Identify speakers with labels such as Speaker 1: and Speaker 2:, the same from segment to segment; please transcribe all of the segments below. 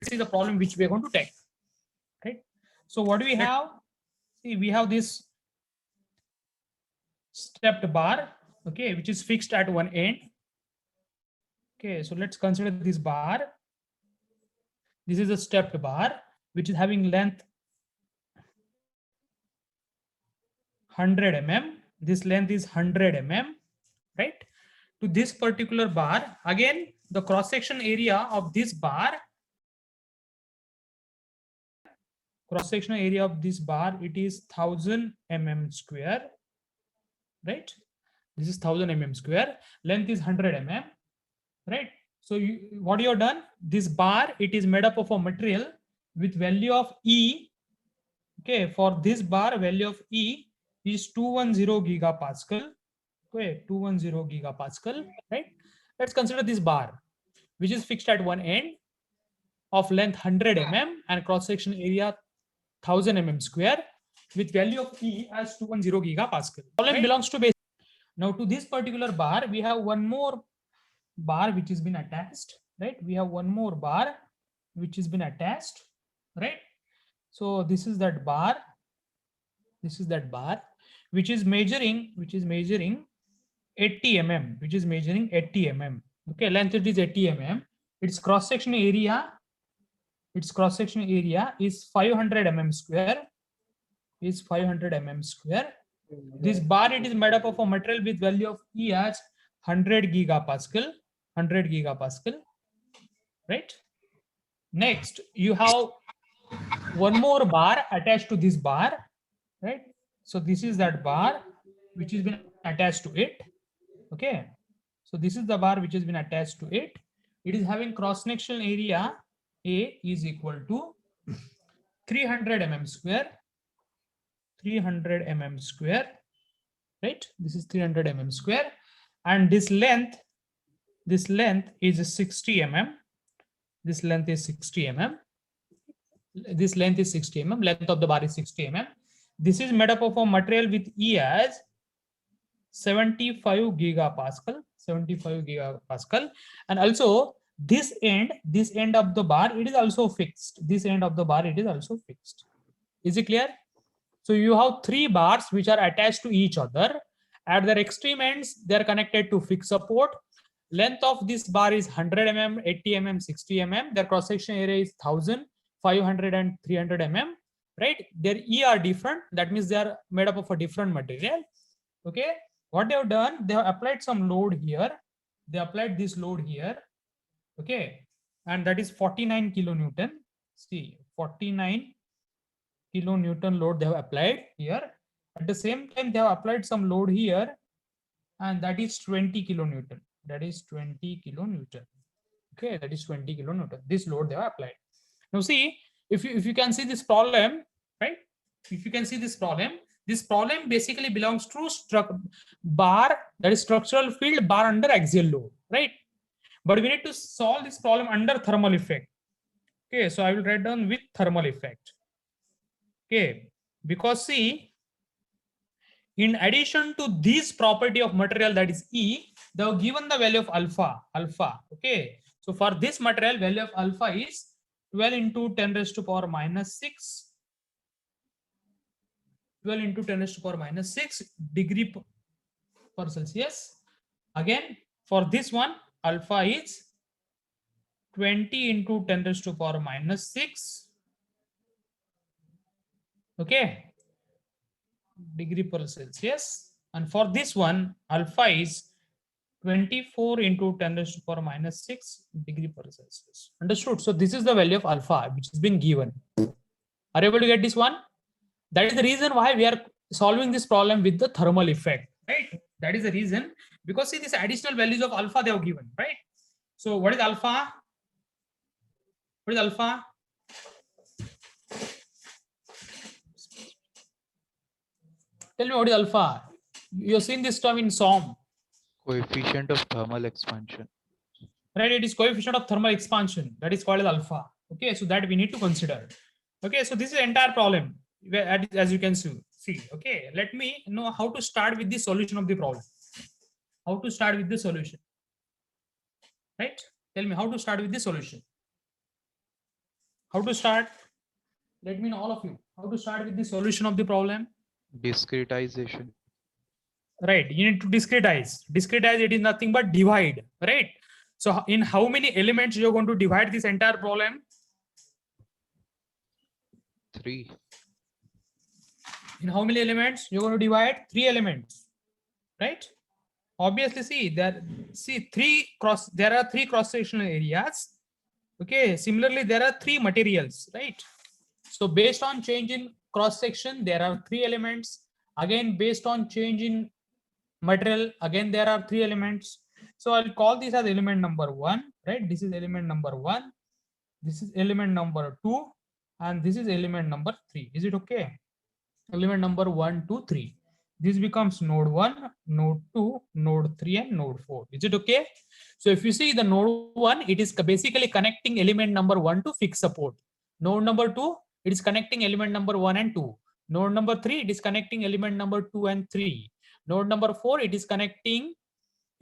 Speaker 1: This is the problem which we are going to take, right? So what do we have? See, we have this stepped bar, okay, which is fixed at one end. Okay, so let's consider this bar. This is a stepped bar which is having length 100 mm. This length is 100 mm, right? To this particular bar, again, the cross section area of this bar, cross-sectional area of this bar, it is 1000 mm square, right? This is 1000 mm square. Length is 100 mm, right? So what you have done? This bar, it is made up of a material with value of E. Okay, for this bar, value of E is 210 gigapascal. Okay, 210 gigapascal, right? Let's consider this bar, which is fixed at one end, of length 100 mm and cross-section area 1000 mm square, with value of E as 210 gigapascal. Problem right? Belongs to base. Now to this particular bar, we have one more bar which has been attached, right? We have one more bar which has been attached, right? So this is that bar. This is that bar which is measuring 80 mm, which is measuring 80 mm. Okay, length it is 80 mm. Its cross-section area is 500 mm square, is 500 mm square. This bar, it is made up of a material with value of E as 100 gigapascal, right? Next, you have one more bar attached to this bar, right? So this is that bar which has been attached to it. Okay, so this is the bar which has been attached to it. It is having cross-sectional area A is equal to 300 mm square, 300 mm square, right? This is 300 mm square, and this length is 60 mm. This length is 60 mm. This length is 60 mm. Length of the bar is 60 mm. This is made up of a material with E as 75 gigapascal, and also this end of the bar, it is also fixed. This end of the bar, it is also fixed. Is it clear? So you have three bars which are attached to each other. At their extreme ends, they are connected to fixed support. Length of this bar is 100 mm, 80 mm, 60 mm. Their cross-section area is 1000, 500 and 300 mm, right? Their E are different. That means they are made up of a different material. Okay. What they have done, they have applied some load here. They applied this load here. Okay. And that is 49 kilonewton. See, 49 kilonewton load they have applied here. At the same time, they have applied some load here, and that is 20 kilonewton. That is 20 kilonewton. Okay, that is 20 kilonewton. This load they have applied. Now see, if you can see this problem, right? If you can see this problem basically belongs to bar, that is structural field bar under axial load, right? But we need to solve this problem under thermal effect. Okay, so I will write down with thermal effect. Okay, because see, in addition to this property of material, that is E, they have given the value of alpha. Okay, so for this material, value of alpha is 12 into 10 raised to power minus 6. 12 into 10 raised to power minus 6 degree per Celsius. Again, for this one, alpha is 20 into 10 raised to power minus 6. Okay, degree per Celsius. And for this one, alpha is 24 into 10 raised to power minus 6 degree per Celsius. Understood? So this is the value of alpha which has been given. Are you able to get this one? That is the reason why we are solving this problem with the thermal effect, right? That is the reason, because see, these additional values of alpha they have given, right? So what is alpha? What is alpha? Tell me what is alpha? You have seen this term in SOM.
Speaker 2: Coefficient of thermal expansion.
Speaker 1: Right, it is coefficient of thermal expansion. That is called as alpha. Okay, so that we need to consider. Okay, so this is the entire problem, as you can see. Okay, let me know how to start with the solution of the problem. How to start with the solution, right? Tell me how to start with the solution. How to start? Let me know, all of you, how to start with the solution of the problem.
Speaker 2: Discretization.
Speaker 1: Right, you need to discretize. Discretize, it is nothing but divide, right? So in how many elements you're going to divide this entire problem?
Speaker 2: 3.
Speaker 1: In how many elements you're going to divide? 3 elements, right? Obviously, see there, there are 3 cross sectional areas. Okay, similarly there are 3 materials, right? So based on change in cross section, there are 3 elements. Again, based on change in material, again there are 3 elements. So I'll call this as element number 1, right? This is element number 1, this is element number 2, and this is element number 3. Is it okay? Element number 1, 2, 3. This becomes node 1, node 2, node 3, and node 4. Is it okay? So if you see the node 1, it is basically connecting element number 1 to fixed support. Node number 2, it is connecting element number 1 and 2. Node number 3, it is connecting element number 2 and 3. Node number 4, it is connecting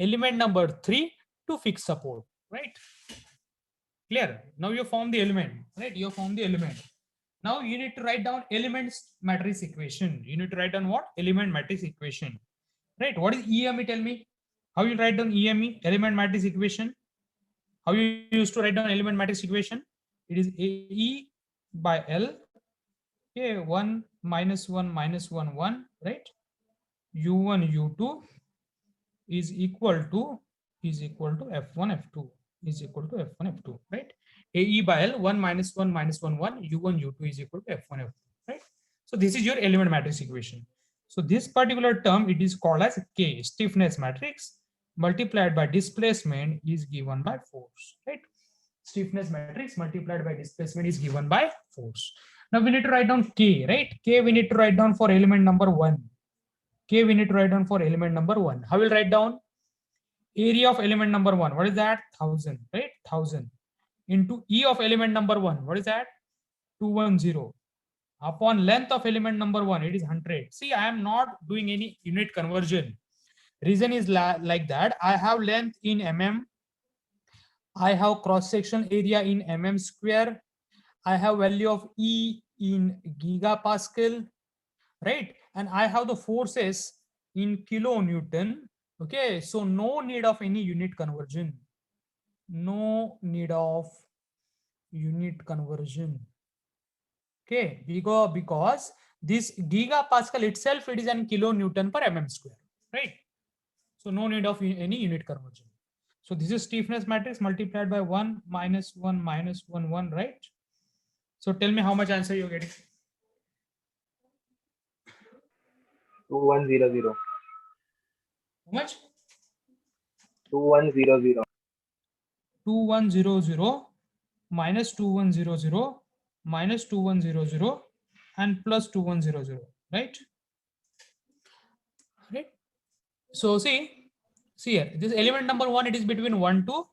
Speaker 1: element number 3 to fixed support, right? Clear? Now you form the element, right? You form the element. Now you need to write down elements matrix equation. You need to write down what? Element matrix equation, right? What is EME? Tell me. How you write down EME, element matrix equation? How you used to write down element matrix equation? It is AE by L. Okay, 1 minus 1 minus 1 1, right? U1 U2 is equal to F1 F2 is equal to F1 F2, right? AE by L, 1 minus 1 minus 1 1, U1 U2 is equal to F1 F2, right? So this is your element matrix equation. So this particular term, it is called as K, stiffness matrix, multiplied by displacement is given by force, right? Stiffness matrix multiplied by displacement is given by force. Now we need to write down K, right? K we need to write down for element number 1. K we need to write down for element number 1. How will write down? Area of element number 1, what is that? 1000, right? 1000 into E of element number 1, what is that? 210 upon length of element number 1, it is 100. See, I am not doing any unit conversion. Reason is like that I have length in mm, I have cross section area in mm square, I have value of E in gigapascal, right? And I have the forces in kilonewton. Okay, so no need of any unit conversion. No need of unit conversion. Okay, because this gigapascal itself, it is an kilonewton per mm square, right? So no need of any unit conversion. So this is stiffness matrix multiplied by 1 minus 1 minus 1 1, right? So tell me how much answer you're getting.
Speaker 3: 2100.
Speaker 1: How much?
Speaker 3: 2100.
Speaker 1: 2100 minus 2100 minus 2100 and plus 2100, right? Right. So see here, this element number 1, it is between 1 to,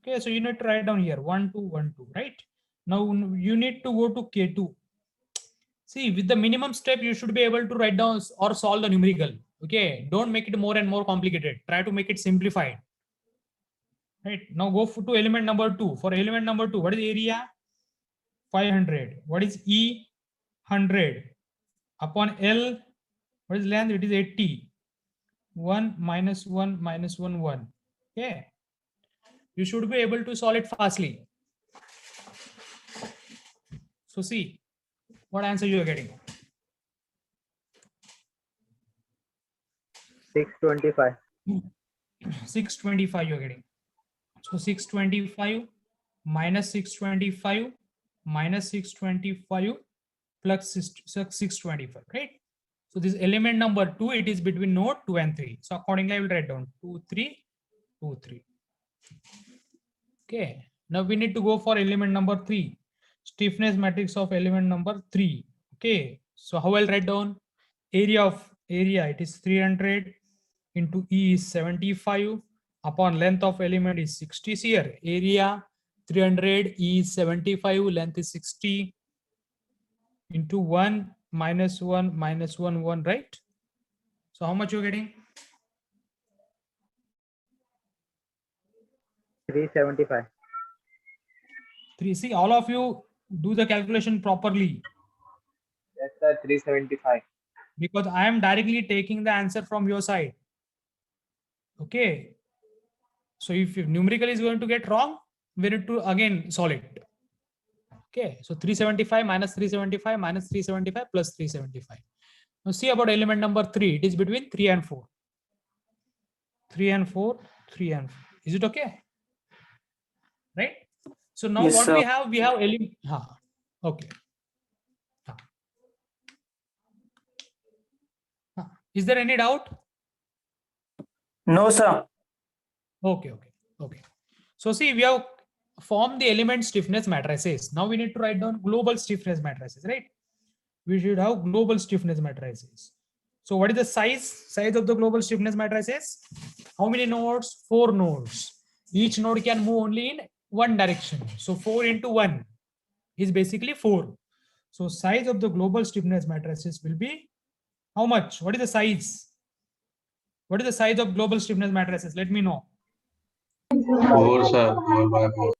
Speaker 1: okay, so you need to write down here 1 2 1 2, right? Now you need to go to K2. See, with the minimum step, you should be able to write down or solve the numerical. Okay, don't make it more and more complicated. Try to make it simplified. Right, now go to element number 2. For element number 2, what is area? 500. What is E? 100 upon L. What is length? It is 80. 1 minus 1 minus 1 1. Okay, you should be able to solve it fastly. So see what answer you are getting.
Speaker 3: 625.
Speaker 1: 625 you are getting. So 625 minus 625 minus 625 plus 625, right? So this element number 2, it is between node 2 and 3. So accordingly, I will write down 2 3 2 3. Okay, now we need to go for element number 3, stiffness matrix of element number 3. Okay, so how I'll write down? Area, it is 300 into E is 75 upon length of element is 60. Here area 300, E is 75, length is 60 into 1 minus 1 minus 1 1, right? So how much you're getting?
Speaker 3: 375.
Speaker 1: 3. See, all of you Do the calculation properly,
Speaker 3: Yes, sir. 375.
Speaker 1: because I am directly taking the answer from your side. Okay. So if numerical is going to get wrong, we need to again solve it. Okay. So 375 minus 375 minus 375 plus 375. Now see about element number 3. It is between 3 and 4. 3 and 4, 3 and 4. Is it okay? Right? So now
Speaker 4: Yes,
Speaker 1: what
Speaker 4: sir.
Speaker 1: we have element. Okay. Is there any doubt?
Speaker 4: No, sir.
Speaker 1: Okay. So see, we have formed the element stiffness matrices. Now we need to write down global stiffness matrices, right? We should have global stiffness matrices. So what is the size of the global stiffness matrices? How many nodes? 4 nodes. Each node can move only in one direction. So 4 into 1 is basically 4. So size of the global stiffness matrices will be how much? What is the size? What is the size of global stiffness matrices? Let me know.
Speaker 5: 4, sir. 4 by 4.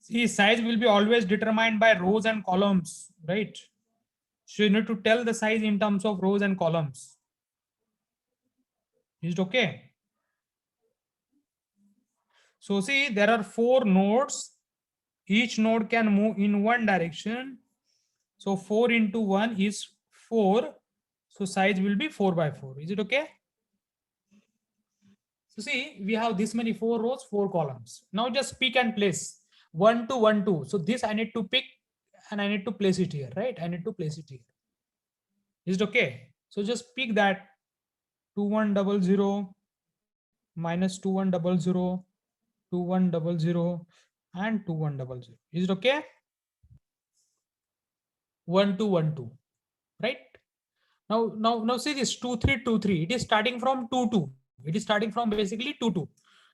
Speaker 1: See, size will be always determined by rows and columns, right? So you need to tell the size in terms of rows and columns. Is it okay? So see, there are 4 nodes. Each node can move in one direction. So 4 into 1 is 4. So size will be 4 by 4. Is it okay? So see, we have this many 4 rows, 4 columns. Now just pick and place 1, 2, 1, 2. So this I need to pick and I need to place it here, right? I need to place it here. Is it okay? So just pick that 2100 minus 2100, 2100 and 2100. Is it okay? 1212, right? Now see this 2323. It is starting from 22. It is starting from basically 22.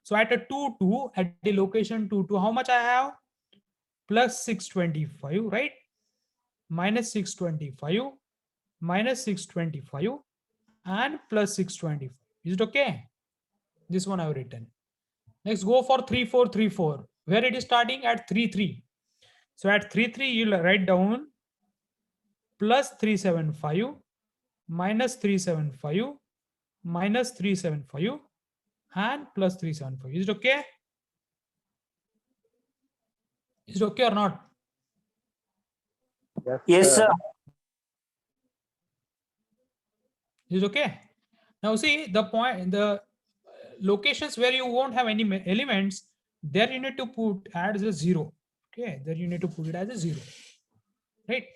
Speaker 1: So at a 22, at the location 22, how much I have? Plus 625, right? Minus 625, minus 625, and plus 625. Is it okay? This one I have written. Next, go for 3434. Where it is starting? At 33. So at 33, you'll write down plus 375, minus 375, minus 375, and plus 375. Is it okay? Is it okay or not?
Speaker 4: Yes, sir.
Speaker 1: Is it okay? Now see the point, the locations where you won't have any elements, there you need to put as a 0. Okay, there you need to put it as a 0, right?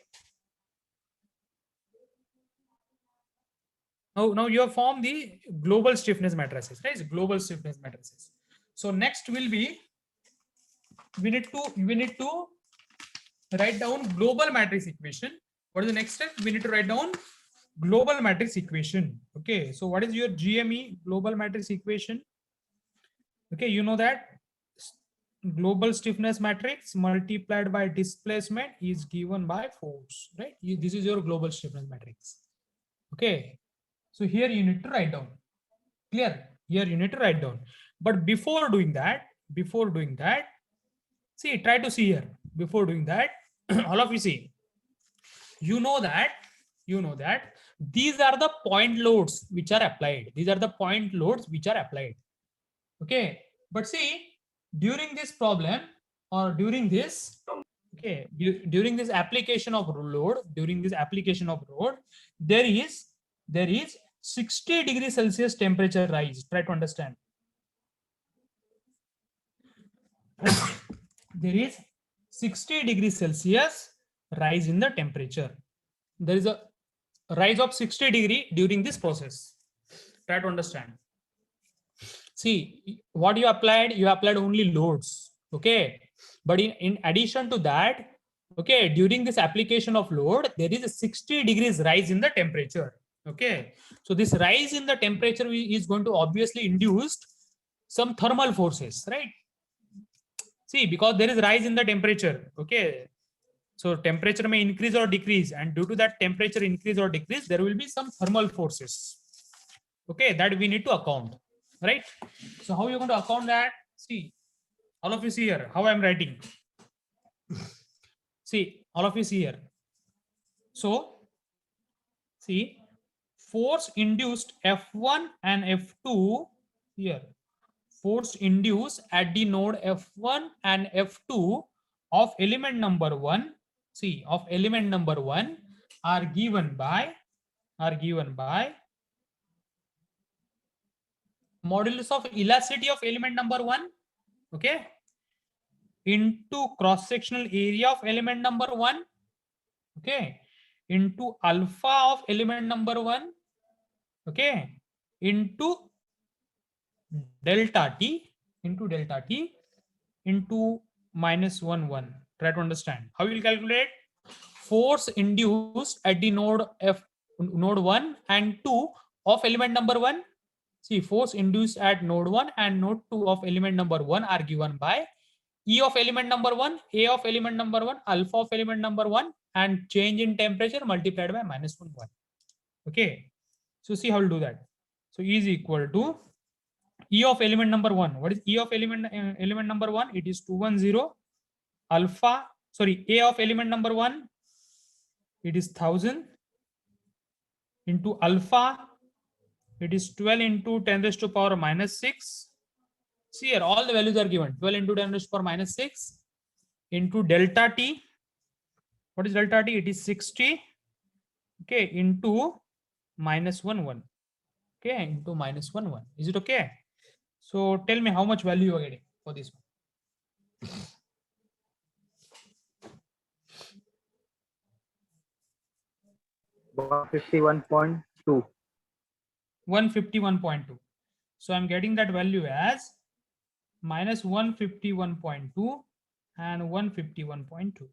Speaker 1: Now you have formed the global stiffness matrices, right? Global stiffness matrices. So next will be we need to write down global matrix equation. What is the next step? We need to write down global matrix equation. Okay, so what is your GME, global matrix equation? Okay, you know that global stiffness matrix multiplied by displacement is given by force, right? This is your global stiffness matrix. Okay, so here you need to write down. Clear? Here you need to write down. But before doing that, see, try to see here. Before doing that, all of you see, you know that these are the point loads which are applied. These are the point loads which are applied. Okay, but see, during this problem or during this, okay, during this application of load, there is 60 degrees Celsius temperature rise. Try to understand. There is 60 degrees Celsius rise in the temperature. There is a rise of 60 degree during this process. Try to understand. See, what you applied only loads. Okay, but in addition to that, okay, during this application of load, there is a 60 degrees rise in the temperature. Okay, so this rise in the temperature is going to obviously induce some thermal forces, right? See, because there is rise in the temperature. Okay, so temperature may increase or decrease, and due to that temperature increase or decrease, there will be some thermal forces. Okay, that we need to account, right? So how are you going to account that? See, all of you see here how I'm writing. See, all of you see here. So, see, force induced F1 and F2 here. Force induced at the node F1 and F2 of element number 1. See, of element number 1 are given by modulus of elasticity of element number 1, okay, into cross sectional area of element number 1, okay, into alpha of element number 1, okay, into delta t into minus 1 1. Try to understand how you will calculate force induced at the node 1 and 2 of element number 1. See, force induced at node 1 and node 2 of element number 1 are given by E of element number 1, A of element number 1, alpha of element number 1, and change in temperature multiplied by minus 1 1. Okay, so see how we'll do that. So E is equal to E of element number 1. What is E of element number 1? It is 210 alpha. Sorry, A of element number 1. It is 1000 into alpha. It is 12 into 10 raised to power minus 6. See here, all the values are given. 12 into 10 raised to power minus 6 into delta t. What is delta t? It is 60. Okay, into minus 1 1. Okay, into minus 1 1. Is it okay? So tell me how much value you are getting for this one.
Speaker 3: 151.2.
Speaker 1: 151.2. So I'm getting that value as minus 151.2 and 151.2.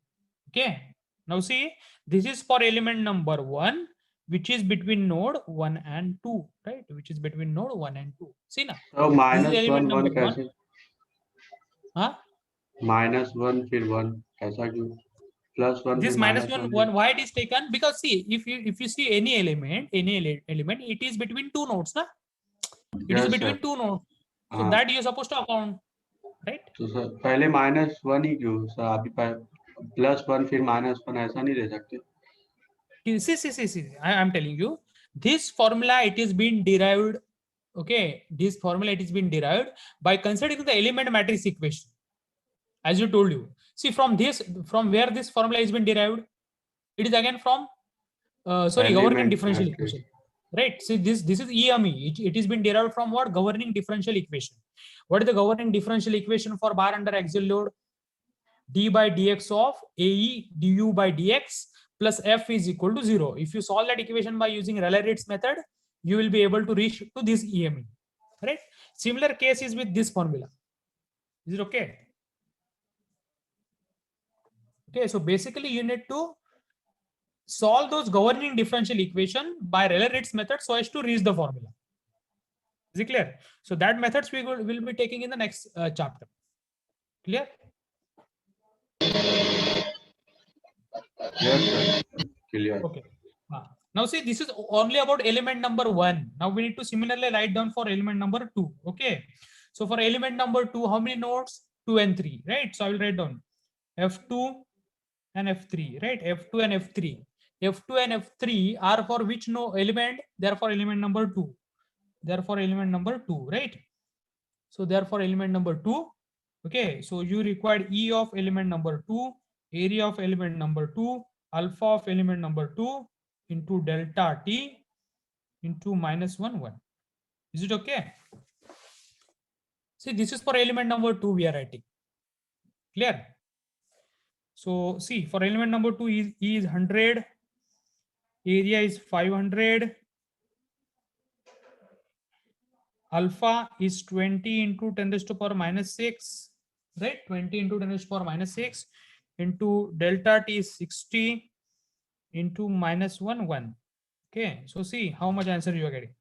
Speaker 1: Okay. Now see, this is for element number 1, which is between node 1 and 2, right? Which is between node 1 and 2. See now.
Speaker 5: So
Speaker 1: This is
Speaker 5: minus
Speaker 1: element
Speaker 5: 1 1
Speaker 1: number 1.
Speaker 5: कैसे?
Speaker 1: Huh?
Speaker 5: minus 1 फिर 1 ऐसा क्यों? plus 1
Speaker 1: This
Speaker 5: फिर
Speaker 1: minus
Speaker 5: minus
Speaker 1: 1
Speaker 5: 1
Speaker 1: 1, why it is taken? Because see, if you see any element, it is between two nodes, na? It is
Speaker 5: Yes,
Speaker 1: between
Speaker 5: sir.
Speaker 1: two nodes. So
Speaker 5: हाँ.
Speaker 1: that you are supposed to account, right?
Speaker 5: तो sir पहले minus 1 ही क्यों? Sir आप ही plus 1 फिर minus 1 ऐसा नहीं दे सकते?
Speaker 1: See. I am telling you, this formula it is being derived. Okay, this formula it is being derived by considering the element matrix equation. As you told you, see from where this formula is been derived, it is again from governing
Speaker 5: Element
Speaker 1: differential
Speaker 5: matrix.
Speaker 1: equation, right? See this is EME. It is been derived from what? Governing differential equation. What is the governing differential equation for bar under axial load? D by dx of AE du by dx plus F is equal to 0. If you solve that equation by using Rayleigh-Ritz method, you will be able to reach to this EME, right? Similar case is with this formula. Is it okay? Okay, so basically you need to solve those governing differential equation by Rayleigh-Ritz method so as to reach the formula. Is it clear? So that methods we will be taking in the next chapter. Clear?
Speaker 5: Yes, sir. Clear.
Speaker 1: Okay. Now see, this is only about element number 1. Now we need to similarly write down for element number 2. Okay. So for element number 2, how many nodes? 2 and 3, right? So I will write down F2 and F3, right? F2 and F3. F2 and F3 are for which element? They are for element number 2. Therefore element number 2, right? So therefore element number 2. Okay. So you require E of element number 2, area of element number 2, alpha of element number 2 into delta t into minus 1 1. Is it okay? See, this is for element number 2 we are writing. Clear? So see, for element number 2 E is 100, area is 500, alpha is 20 into 10 raised to power minus 6, right? 20 into 10 raised to power minus 6 into delta t is 60 into minus 1 1. Okay, so see how much answer you are getting.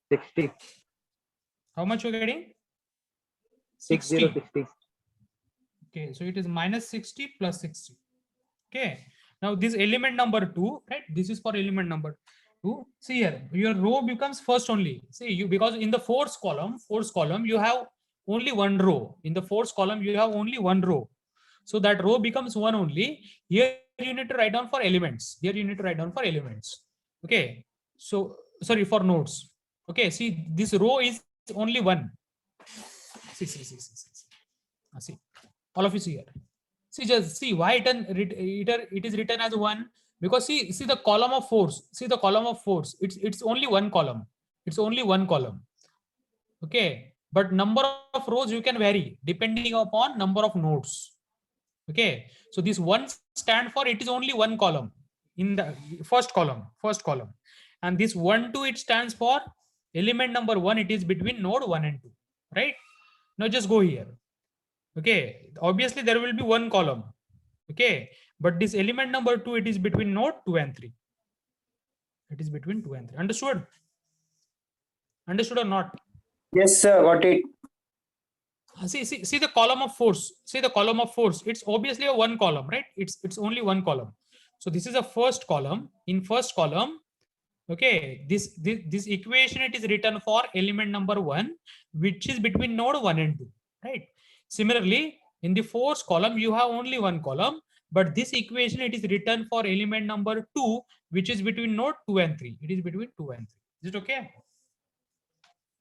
Speaker 3: 60.
Speaker 1: How much you are getting?
Speaker 3: 60.
Speaker 1: Okay, so it is minus 60 plus 60. Okay, now this element number 2, right? This is for element number 2. See here, your row becomes first only. See, you, because in the force column you have only one row. In the force column you have only one row. So that row becomes 1 only. Here you need to write down for elements. Here you need to write down for elements. Okay. So sorry, for nodes. Okay. See, this row is only 1. See. See. All of you see here. See, just see why it is written as 1, because see the column of force. See the column of force. It's only one column. It's only one column. Okay. But number of rows you can vary depending upon number of nodes. Okay. So this 1 stand for it is only one column in the first column. And this 1, 2, it stands for element number 1. It is between node 1 and 2. Right. Now just go here. Okay. Obviously there will be one column. Okay. But this element number 2, it is between node 2 and 3. It is between 2 and 3. Understood? Understood or not?
Speaker 4: Yes, sir. Got it.
Speaker 1: See the column of force. See the column of force. It's obviously a one column, right? It's only one column. So this is a first column. In first column, okay, this equation, it is written for element number 1, which is between node 1 and 2, right? Similarly, in the fourth column, you have only one column, but this equation, it is written for element number 2, which is between node 2 and 3. It is between 2 and 3. Is it okay?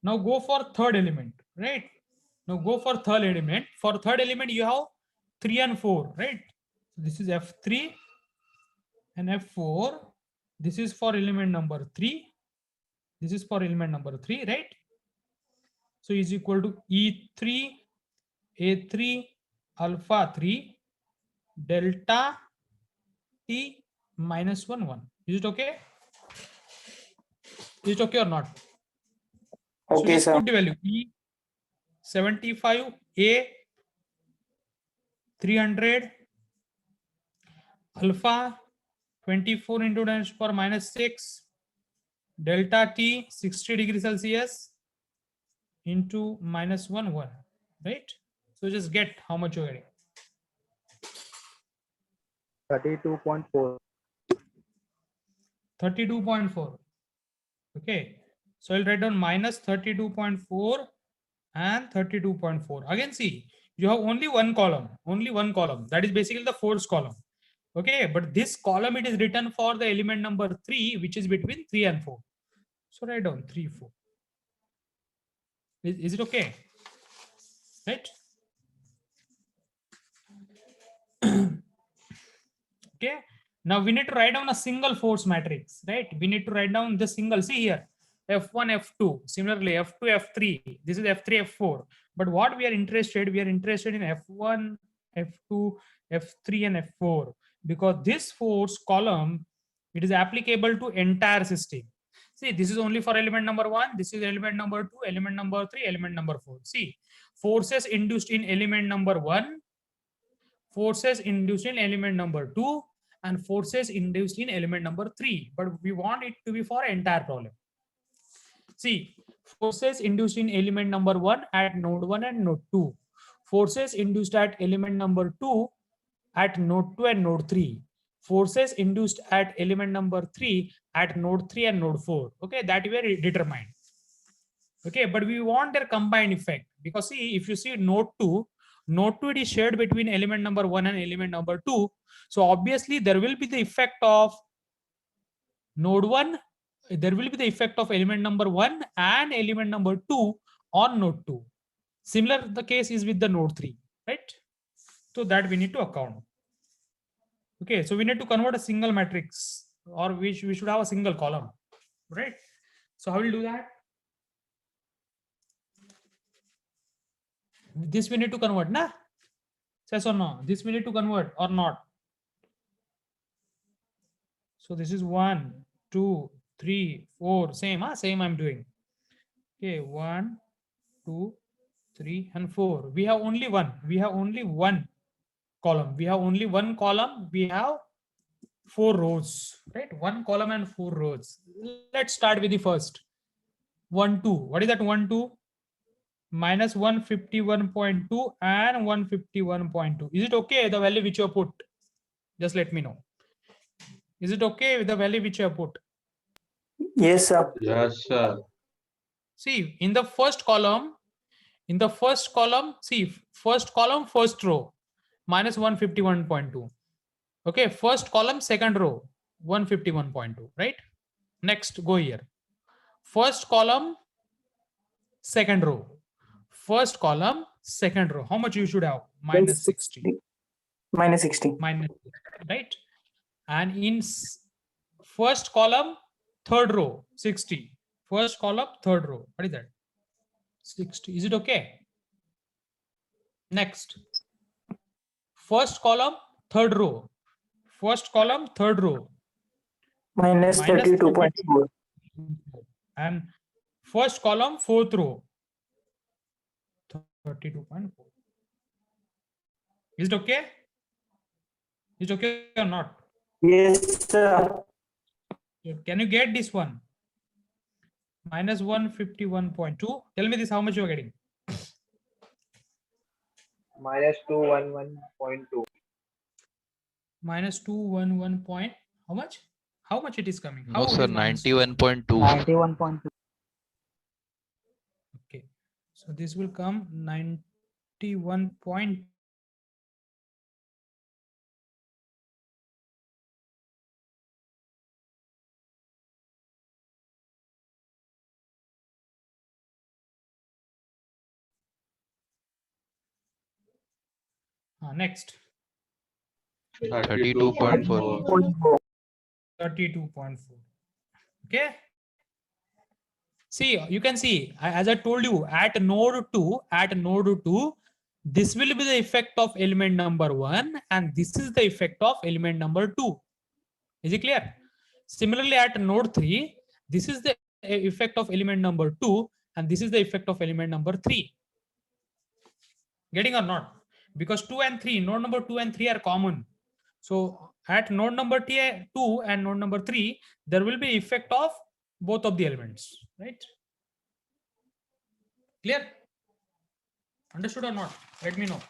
Speaker 1: Now go for third element, right? Now go for third element. For third element, you have 3 and 4, right? This is F3 and F4. This is for element number 3. This is for element number 3, right? So is equal to E3, A3, alpha 3, delta T minus 1, 1. Is it okay? Is it okay or not? So
Speaker 4: Okay,
Speaker 1: just
Speaker 4: sir.
Speaker 1: put the value E75, A 300, alpha 24 into 10 to the power minus 6, delta T 60 degrees Celsius into minus 1, 1, right? So just get how much you're getting.
Speaker 3: 32.4.
Speaker 1: 32.4. Okay. So I'll write down minus 32.4 and 32.4. Again, see, you have only one column. That is basically the fourth column. Okay. But this column, it is written for the element number 3, which is between 3 and 4. So write down 3, 4. Is it okay? Right? Okay. Now we need to write down a single force matrix, right? We need to write down the single. See here, F1, F2. Similarly, F2, F3. This is F3, F4. But what we are interested in F1, F2, F3, and F4, because this force column, it is applicable to entire system. See, this is only for element number 1. This is element number 2, element number 3, element number 4. See, forces induced in element number 1, forces induced in element number 2, and forces induced in element number 3. But we want it to be for entire problem. See, forces induced in element number 1 at node 1 and node 2. Forces induced at element number 2 at node 2 and node 3. Forces induced at element number 3 at node 3 and node 4. Okay, that we are determined. Okay, but we want their combined effect, because see, if you see node 2, it is shared between element number 1 and element number 2. So obviously there will be the effect of node 1. There will be the effect of element number 1 and element number 2 on node 2. Similar the case is with the node 3, right? So that we need to account. Okay, so we need to convert a single matrix, or we should have a single column, right? So how will do that? This we need to convert, na? Yes or no? This we need to convert or not? So this is 1, 2, 3, 4. Same, huh? Same I'm doing. Okay, 1, 2, 3, and 4. We have only one. We have only one column. We have only one column. We have 4 rows, right? One column and 4 rows. Let's start with the first. 1, 2. What is that 1, 2? Minus 151.2 and 151.2. Is it okay, the value which you have put? Just let me know. Is it okay with the value which you have put?
Speaker 4: Yes, sir.
Speaker 5: Yes, sir.
Speaker 1: See, in the first column, see, first column, first row. minus 151.2. Okay, first column, second row, 151.2, right? Next, go here. First column, second row. First column, second row. How much you should have? Minus 60.
Speaker 4: Minus 60.
Speaker 1: Minus, right? And in first column, third row, 60. First column, third row. What is that? 60. Is it okay? Next. First column, third row. First column, third row.
Speaker 4: Minus 32.4.
Speaker 1: And first column, fourth row. 32.4. Is it okay? Is it okay or not?
Speaker 4: Yes, sir.
Speaker 1: Can you get this one? Minus 151.2. Tell me this, how much you are getting?
Speaker 3: minus 211.2.
Speaker 1: Minus 211 point. How much? How much it is coming? How
Speaker 2: No,
Speaker 1: it
Speaker 2: sir,
Speaker 1: is minus
Speaker 2: 91.2.
Speaker 3: 91.2.
Speaker 1: Okay. So this will come 91 point. Next.
Speaker 2: 32.4.
Speaker 1: 32.4. Okay. See, you can see, as I told you, at node 2, this will be the effect of element number 1, and this is the effect of element number 2. Is it clear? Similarly, at node 3, this is the effect of element number 2, and this is the effect of element number 3. Getting or not? Because 2 and 3, node number 2 and 3 are common. So at node number 2 and node number 3, there will be effect of both of the elements, right? Clear? Understood or not? Let me know.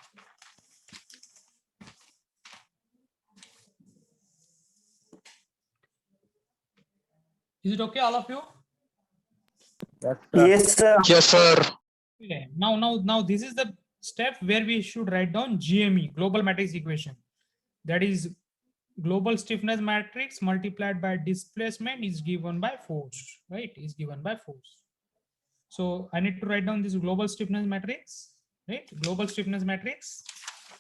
Speaker 1: Is it okay, all of you?
Speaker 3: Yes, sir.
Speaker 4: Yes, sir.
Speaker 6: Yes, sir.
Speaker 1: Okay. Now this is the step where we should write down GME, global matrix equation. That is global stiffness matrix multiplied by displacement is given by force, right? Is given by force. So I need to write down this global stiffness matrix, right? Global stiffness matrix.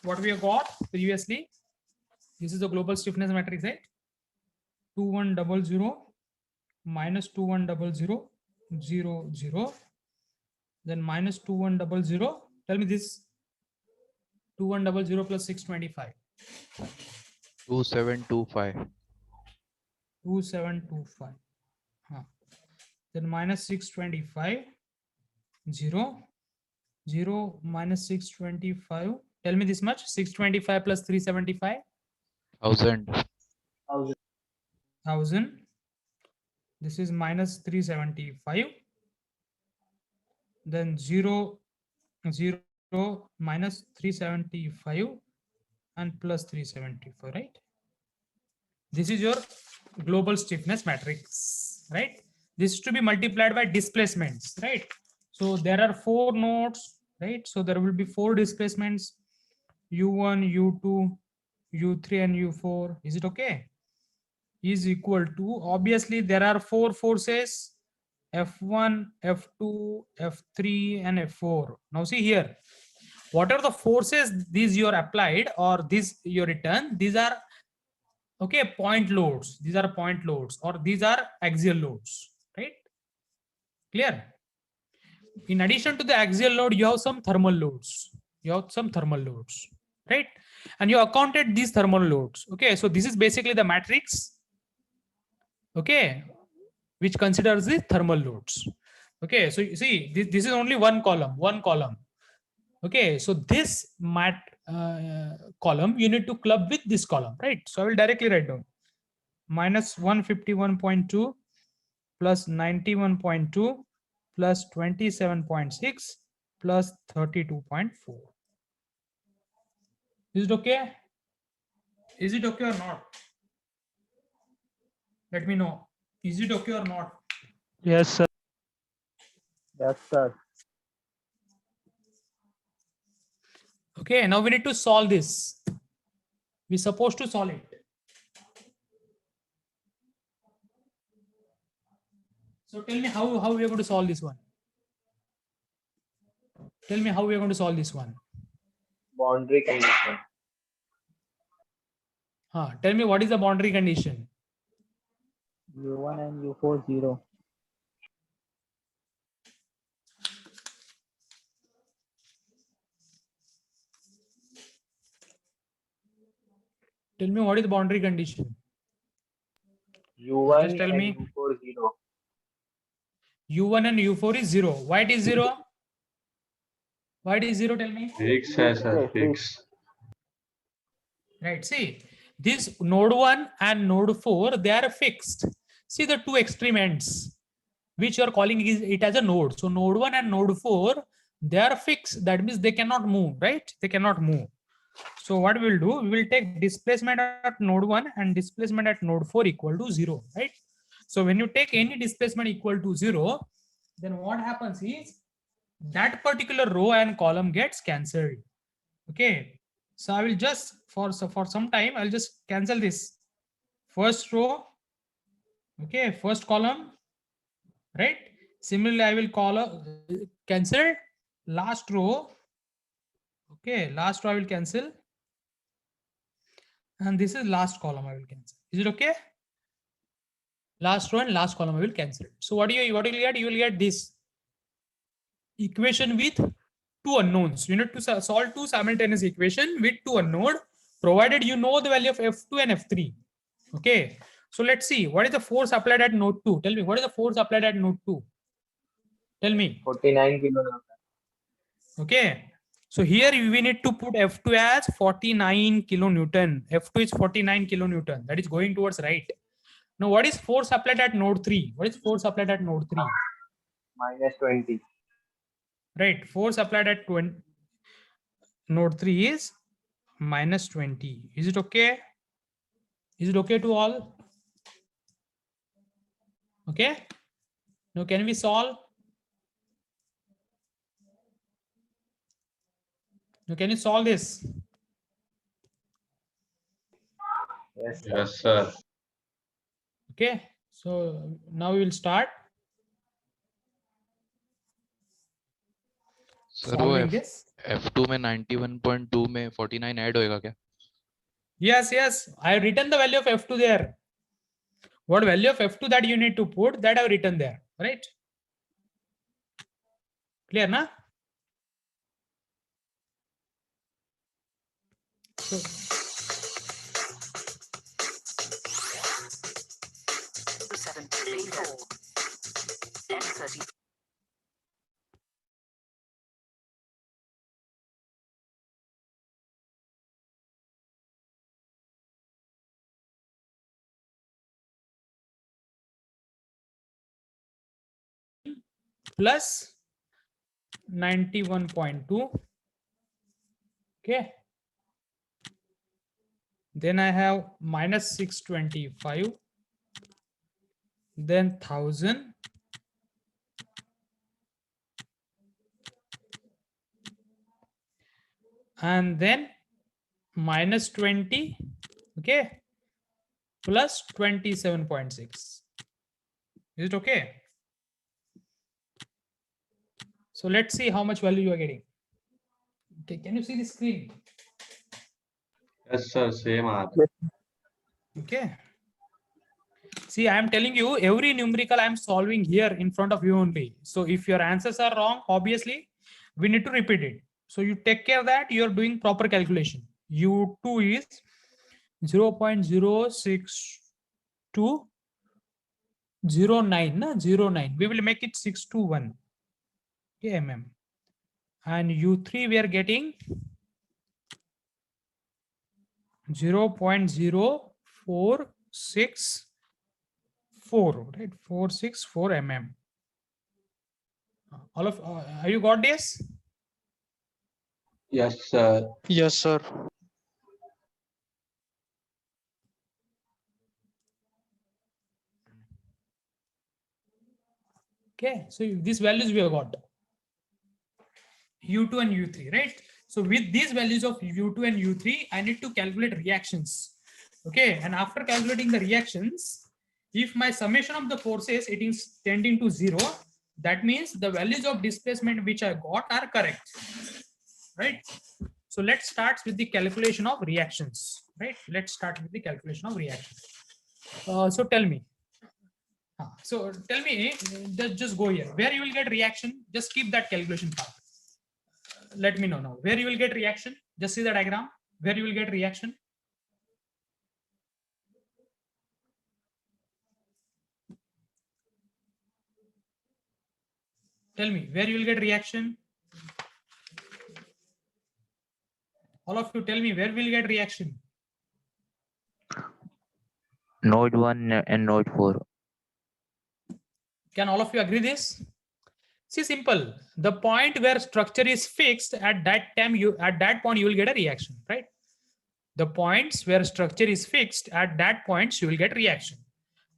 Speaker 1: What we have got previously. This is the global stiffness matrix, right? 2100 minus 2100 0 0. Then minus 2100. Tell me this. 2100 plus 625.
Speaker 2: 2725.
Speaker 1: 2725. Then minus 625. 0 0 minus 625. Tell me this much. 625 plus 375.
Speaker 2: 1000.
Speaker 1: 1000. This is minus 375. Then 0 0 minus 375 and plus 375, right? This is your global stiffness matrix, right? This is to be multiplied by displacements, right? So there are 4 nodes, right? So there will be 4 displacements, U1, U2, U3 and U4. Is it okay? Is equal to, obviously there are 4 forces, F1, F2, F3 and F4. Now see here, what are the forces these you are applied or this you return? These are okay point loads. These are point loads or these are axial loads, right? Clear? In addition to the axial load, you have some thermal loads. Right? And you accounted these thermal loads. Okay, so this is basically the matrix. Okay, which considers the thermal loads. Okay, so you see, this is only one column. Okay, so this column you need to club with this column, right? So I will directly write down minus 151.2 plus 91.2 plus 27.6 plus 32.4. Is it okay? Is it okay or not? Let me know. Is it okay or not?
Speaker 6: Yes, sir.
Speaker 3: Yes, sir.
Speaker 1: Okay, now we need to solve this. We're supposed to solve it. So tell me how we are going to solve this one. Tell me how we are going to solve this one.
Speaker 3: Boundary condition.
Speaker 1: Tell me what is the boundary condition.
Speaker 3: U1 and U4 0.
Speaker 1: Tell me what is the boundary condition.
Speaker 3: U1
Speaker 1: Just tell
Speaker 3: and
Speaker 1: me.
Speaker 3: U4 0.
Speaker 1: U1 and U4 is 0. Why it is 0? Why it is 0? Tell me.
Speaker 5: Fix है sir,
Speaker 3: Yes,
Speaker 5: fix.
Speaker 1: Right. See, this node 1 and node 4, they are fixed. See the two extreme ends, which you are calling it as a node. So node 1 and node 4, they are fixed. That means they cannot move, right? They cannot move. So what we will do, we will take displacement at node 1 and displacement at node 4 equal to 0, right? So when you take any displacement equal to 0, then what happens is that particular row and column gets cancelled. Okay. So I will just, for some time, I'll just cancel this. First row, okay, first column, right? Similarly, I will call cancel last row. Okay, last row I will cancel. And this is last column I will cancel. Is it okay? Last row and last column I will cancel. So what will you get? You will get this equation with two unknowns. You need to solve two simultaneous equation with two unknown, provided you know the value of F2 and F3. Okay. So let's see, what is the force applied at node 2? Tell me, what is the force applied at node 2? Tell me.
Speaker 3: 49 kilonewton.
Speaker 1: Okay. So here we need to put F2 as 49 kilonewton. F2 is 49 kilonewton. That is going towards right. Now, what is force applied at node 3? What is force applied at node 3?
Speaker 3: Minus 20.
Speaker 1: Right. Force applied at node 3 is minus 20. Is it okay? Is it okay to all? Okay. Now, can we solve? Now, can you solve this?
Speaker 3: Yes, sir.
Speaker 5: Yes sir.
Speaker 1: Okay. So now we will start
Speaker 2: sir वो
Speaker 1: solving this.
Speaker 2: F2 में 91.2 में 49 add होएगा क्या?
Speaker 1: Yes, yes. I have written the value of F2 there. What value of F2 that you need to put, that I have written there, right? Clear, na? So, plus 91.2. Okay. Then I have minus 625. Then 1000. And then minus 20. Okay. Plus 27.6. Is it okay? So let's see how much value you are getting. Okay, can you see the screen?
Speaker 5: Yes sir, same are.
Speaker 1: Okay. See, I am telling you every numerical I am solving here in front of you only. So if your answers are wrong, obviously we need to repeat it. So you take care that you are doing proper calculation. U2 is 0.06209, na? 09. We will make it 621 mm. And U3 we are getting 0.0464, right? 464 mm. All of have you got this?
Speaker 5: Yes sir.
Speaker 4: Yes, sir.
Speaker 1: Okay, so these values we have got U2 and U3, right? So with these values of U2 and U3, I need to calculate reactions. Okay, and after calculating the reactions, if my summation of the forces it is tending to 0, that means the values of displacement which I got are correct, right? So let's start with the calculation of reactions, right? Let's start with the calculation of reactions. So tell me, just go here. Where you will get reaction, just keep that calculation part. Let me know now. Where you will get reaction, just see the diagram. Where you will get reaction. Tell me, where you will get reaction. All of you tell me, where will you get reaction?
Speaker 6: Node 1 and node 4.
Speaker 1: Can all of you agree this? See, simple. The point where structure is fixed, at that point you will get a reaction, right? The points where structure is fixed, at that point you will get reaction.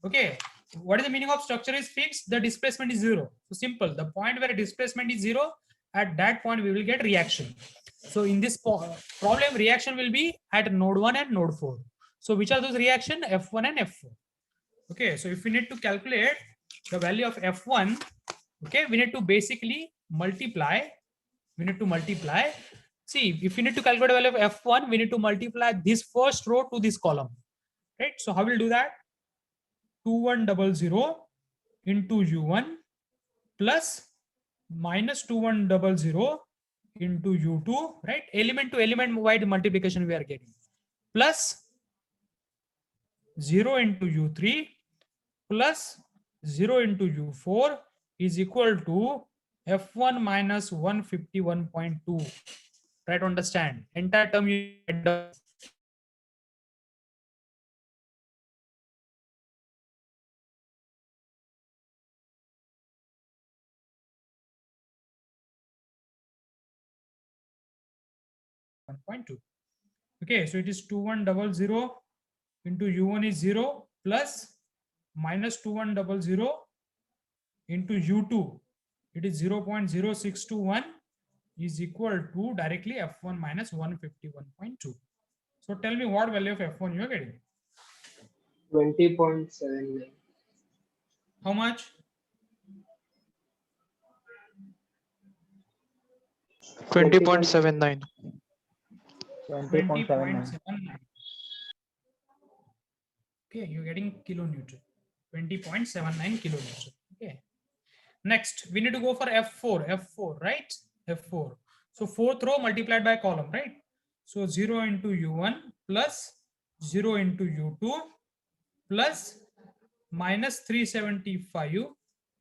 Speaker 1: Okay. What is the meaning of structure is fixed? The displacement is 0. So simple. The point where displacement is 0, at that point we will get reaction. So in this problem, reaction will be at node 1 and node 4. So which are those reaction? F1 and F4. Okay. So if we need to calculate the value of F1, okay, we need to basically multiply. See, if we need to calculate the value of F1, we need to multiply this first row to this column, right? So how will do that? 2100 into U1 plus minus 2100 into U2, right? Element to element wide multiplication we are getting, plus 0 into U3 plus 0 into U4 is equal to F1 minus 151.2. Try to understand. Entire term you add up. Okay, so it is 2100 into U1 is 0 plus minus 2100 into U2, it is 0.0621 is equal to directly F1 minus 151.2. So tell me what value of F1 you are getting.
Speaker 3: 20.79.
Speaker 1: How much?
Speaker 2: 20.79.
Speaker 1: 20.79. Okay, you're getting kilonewton. 20.79 kilonewton. Okay. Next, we need to go for F4, right? F4. So fourth row multiplied by column, right? So 0 into U1 plus 0 into U2 plus minus 375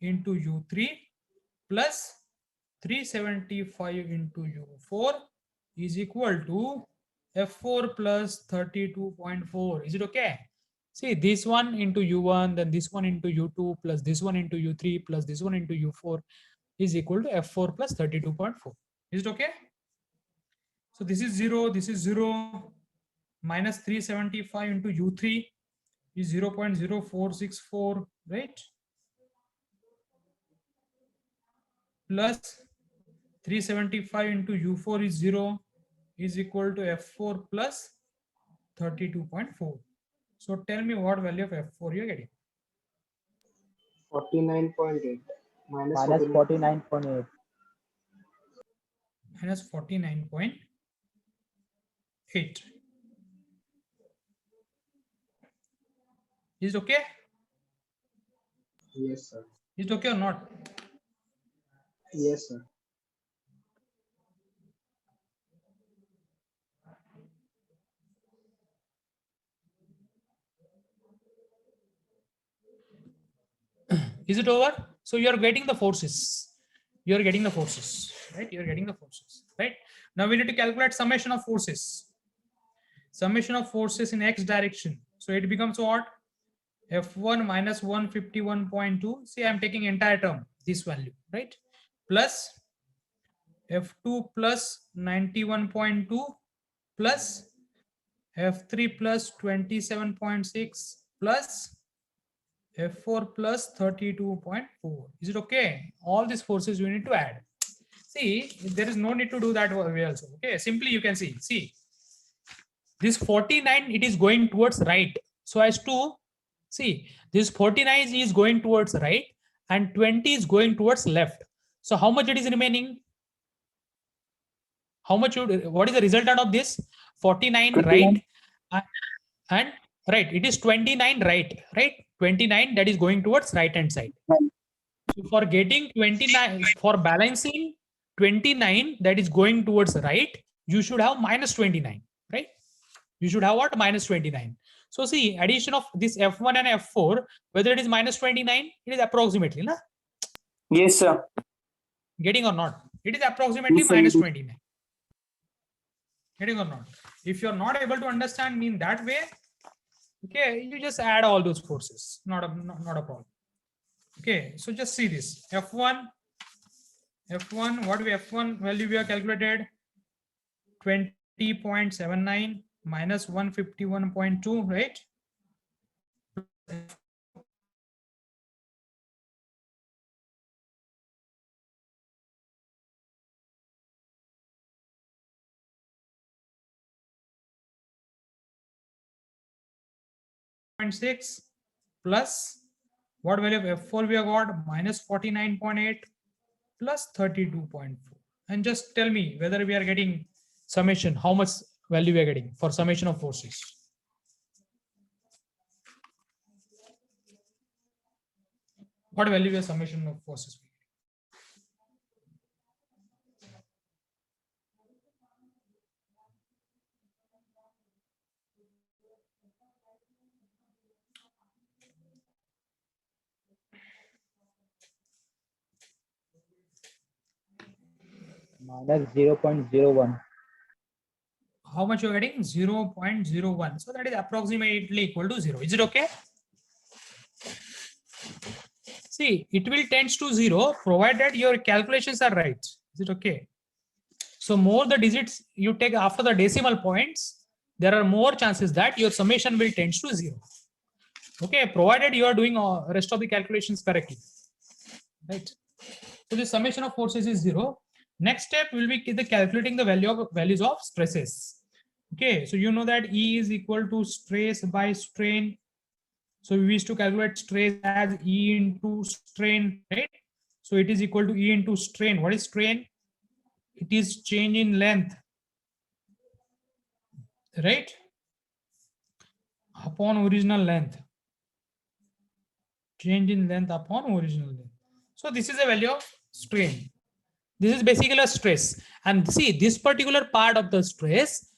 Speaker 1: into U3 plus 375 into U4 is equal to F4 plus 32.4. Is it okay? See, this one into U1, then this one into U2 plus this one into U3 plus this one into U4 is equal to F4 plus 32.4. Is it okay? So this is 0, this is 0, minus 375 into U3 is 0.0464, right? Plus 375 into U4 is 0 is equal to F4 plus 32.4. So tell me what value of F4 you're getting.
Speaker 3: 49.8 minus
Speaker 7: 49.8.
Speaker 1: Minus 49.8. Is it okay?
Speaker 3: Yes, sir.
Speaker 1: Is it okay or not?
Speaker 3: Yes, sir. Is it over? So you are getting the forces. You are getting the forces, right? You are getting the forces, right? Now we need to calculate summation of forces. Summation of forces in x direction. So it becomes what? F1 minus 151.2. See, I'm taking entire term, this value, right? Plus F2 plus 91.2 plus F3 plus 27.6 plus F4 plus 32.4. Is it okay? All these forces you need to add. See, there is no need to do that way also. Okay, simply you can see this 49, it is going towards right. So as to see, this 49 is going towards right and 20 is going towards left. So how much it is remaining? How much what is the resultant of this? 49 right and right. It is 29 right. 29 that is going towards right hand side. So for getting 29, for balancing 29 that is going towards right, you should have minus 29, right? You should have what? Minus 29. So see, addition of this F1 and F4, whether it is minus 29, it is approximately, na?
Speaker 4: Yes, sir.
Speaker 3: Getting or not? It is approximately
Speaker 4: Yes, sir,
Speaker 3: minus
Speaker 4: it is.
Speaker 3: 29. Getting or not? If you're not able to understand me in that way, okay, you just add all those forces. Not a problem. Okay, so just see this. F1, what we F1 value we have calculated? 20.79 minus 151.2, right? .6 plus what value of F4 we have got? Minus 49.8 plus 32.4. And just tell me whether we are getting summation, how much value we are getting for summation of forces. What value is summation of forces?
Speaker 7: minus 0.01.
Speaker 3: How much you are getting? 0.01. So that is approximately equal to 0. Is it okay? See, it will tends to 0 provided your calculations are right. Is it okay? So more the digits you take after the decimal points, there are more chances that your summation will tends to 0. Okay, provided you are doing rest of the calculations correctly. Right. So the summation of forces is 0. Next step will be calculating the values of stresses. Okay, so you know that E is equal to stress by strain. So we used to calculate stress as E into strain, right? So it is equal to E into strain. What is strain? It is change in length, right? Upon original length. Change in length upon original length. So this is a value of strain. This is basically a stress. And see, this particular part of the stress,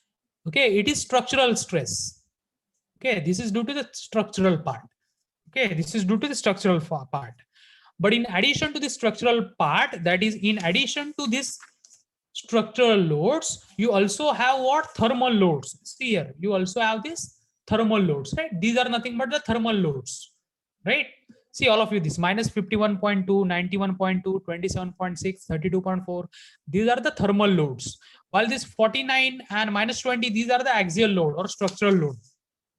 Speaker 3: okay, it is structural stress. Okay, this is due to the structural part. Okay, this is due to the structural part. But in addition to the structural part, that is in addition to this structural loads, you also have what? Thermal loads. See here, you also have this thermal loads, right? These are nothing but the thermal loads, right? See all of you, this minus 51.2, 91.2, 27.6, 32.4. These are the thermal loads. While this 49 and minus 20, these are the axial load or structural load.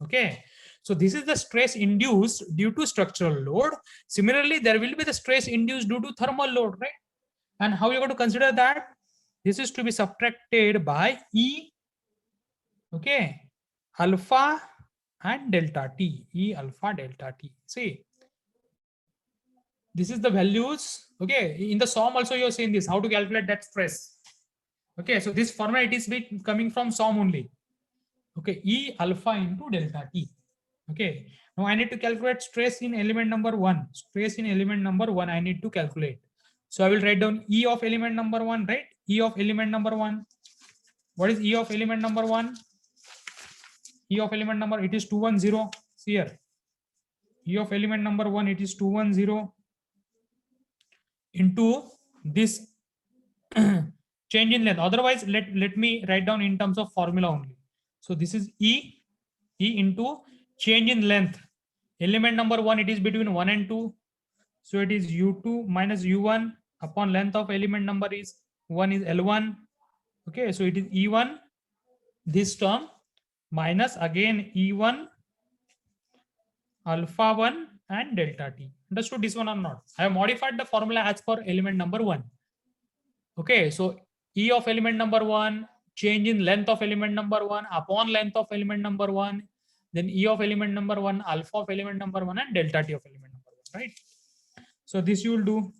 Speaker 3: Okay. So this is the stress induced due to structural load. Similarly, there will be the stress induced due to thermal load, right? And how you're going to consider that? This is to be subtracted by E, okay, alpha and delta T, E alpha delta T. See, this is the values, okay. In the SOM also you're seeing this, how to calculate that stress. Okay, so this formula, it is coming from SOM only. Okay, E alpha into delta T. Okay, now I need to calculate stress in element number 1. Stress in element number 1 I need to calculate. So I will write down E of element number 1, right? E of element number 1. What is E of element number 1? E of element number, it is 210. See here. E of element number 1, it is 210 into this change in length. Otherwise, let me write down in terms of formula only. So this is E into change in length. Element number 1, it is between 1 and 2. So it is U2 minus U1 upon length of element number is 1 is L1. Okay, so it is E1, this term, minus again E1 alpha 1 and delta T. Understood this one or not? I have modified the formula as per element number 1. Okay, so E of element number 1, change in length of element number 1 upon length of element number 1, then E of element number 1, alpha of element number 1, and delta T of element number 1, right? So this you will do.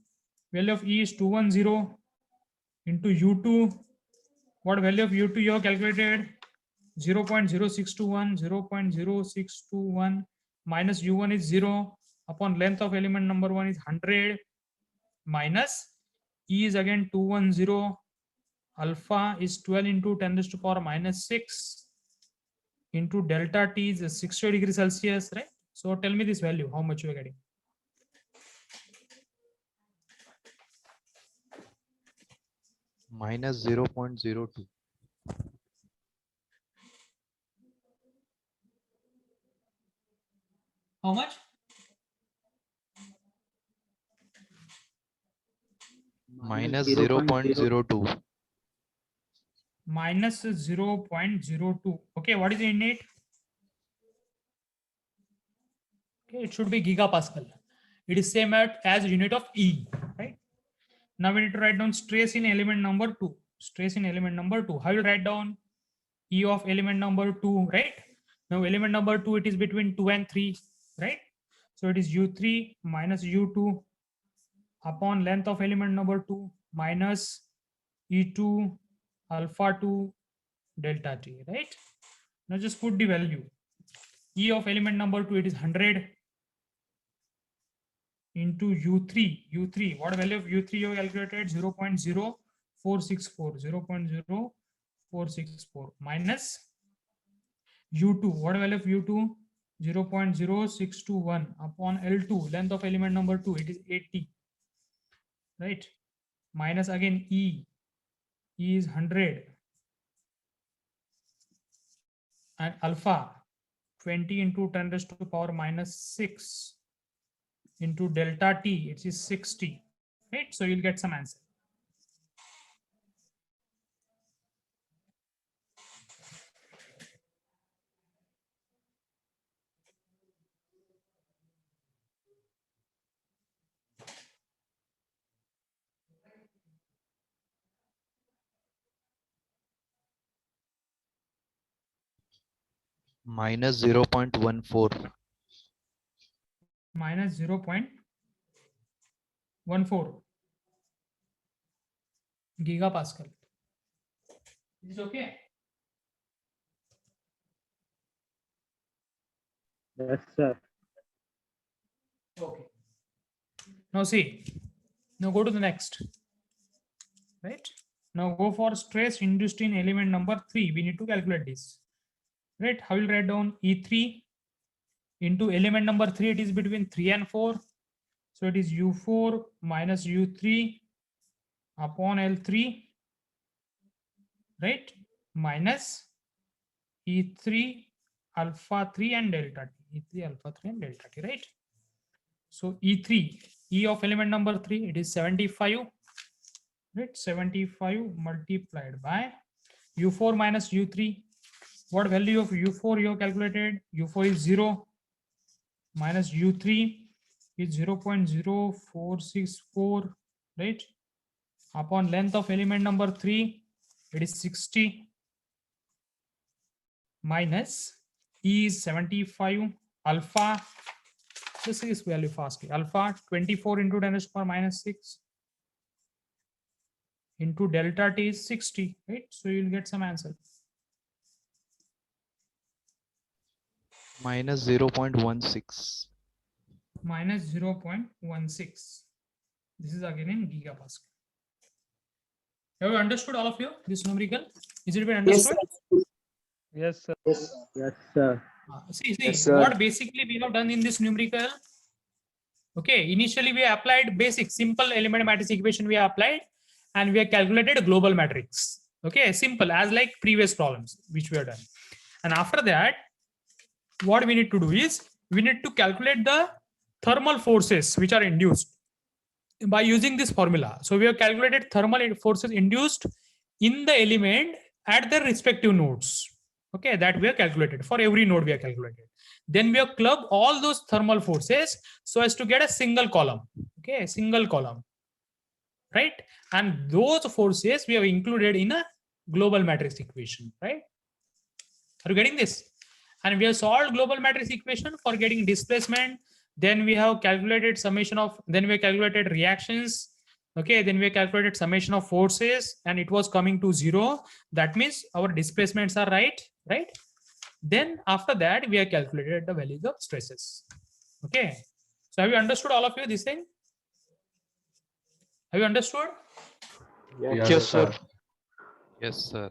Speaker 3: Value of E is 210 into U2. What value of U2 you have calculated? 0.0621, 0.0621 minus U1 is 0 upon length of element number 1 is 100 minus E is again 210, alpha is 12 into 10 raised to power minus 6 into delta T is 60 degrees Celsius, right? So tell me this value, how much you are getting?
Speaker 2: minus 0.02.
Speaker 3: How much?
Speaker 2: Minus
Speaker 4: 0.02.
Speaker 2: 0.02.
Speaker 3: Minus 0.02. Okay, what is in it? Okay, it should be gigapascal. It is same as unit of E, right? Now we need to write down stress in element number 2. Stress in element number 2. How will write down E of element number 2, right? Now element number 2, it is between 2 and 3, right? So it is U3 minus U2 upon length of element number 2 minus E2 alpha 2 delta T, right? Now just put the value. E of element number 2, it is 100 into U3. What value of U3 you have calculated? 0.0464. 0.0464 minus U2. What value of U2? 0.0621 upon L2, length of element number 2, it is 80, right? Minus again E is 100 and alpha 20 into 10 raised to the power minus 6 into delta T, it is 60, right? So you'll get some answer.
Speaker 2: Minus 0.14.
Speaker 3: Minus 0.14 gigapascal. Is it okay?
Speaker 7: Yes, sir.
Speaker 3: Okay. Now see, now go to the next, right? Now go for stress induced in element number 3. We need to calculate this, right? How will write down E3 into element number 3, it is between 3 and 4. So it is U4 minus U3 upon L3, right? Minus E3 alpha 3 and delta T. E3 alpha 3 and delta T, right? So E3, E of element number 3, it is 75, right? 75 multiplied by U4 minus U3. What value of U4 you have calculated? U4 is 0 minus U3 is 0.0464, right? Upon length of element number 3, it is 60 minus E is 75 alpha. This is value fastly. Alpha 24 into 10 to the power minus 6 into delta T is 60, right? So you'll get some answer.
Speaker 2: Minus 0.16.
Speaker 3: Minus 0.16. This is again in gigapascal. Have you understood, all of you, this numerical? Is it been
Speaker 4: Yes,
Speaker 3: understood?
Speaker 4: sir.
Speaker 7: Yes, sir.
Speaker 4: Yes.
Speaker 7: Yes, sir.
Speaker 3: See,
Speaker 4: Yes, sir.
Speaker 3: what basically we have done in this numerical. Okay, initially we applied basic simple element matrix equation we applied, and we have calculated global matrix. Okay, simple as like previous problems which we have done. And after that, what we need to do is we need to calculate the thermal forces which are induced by using this formula. So we have calculated thermal forces induced in the element at their respective nodes. Okay, that we have calculated for every node we have calculated. Then we have clubbed all those thermal forces so as to get a single column. Okay, single column. right? And those forces we have included in a global matrix equation, right? Are you getting this? And we have solved global matrix equation for getting displacement. Then we have calculated summation of, then we have calculated reactions. Okay, then we have calculated summation of forces and it was coming to 0. That means our displacements are right, right? Then after that, we have calculated the values of stresses. Okay. So have you understood, all of you, this thing? Have you understood?
Speaker 5: Yes,
Speaker 2: Yes, sir. Yes, sir.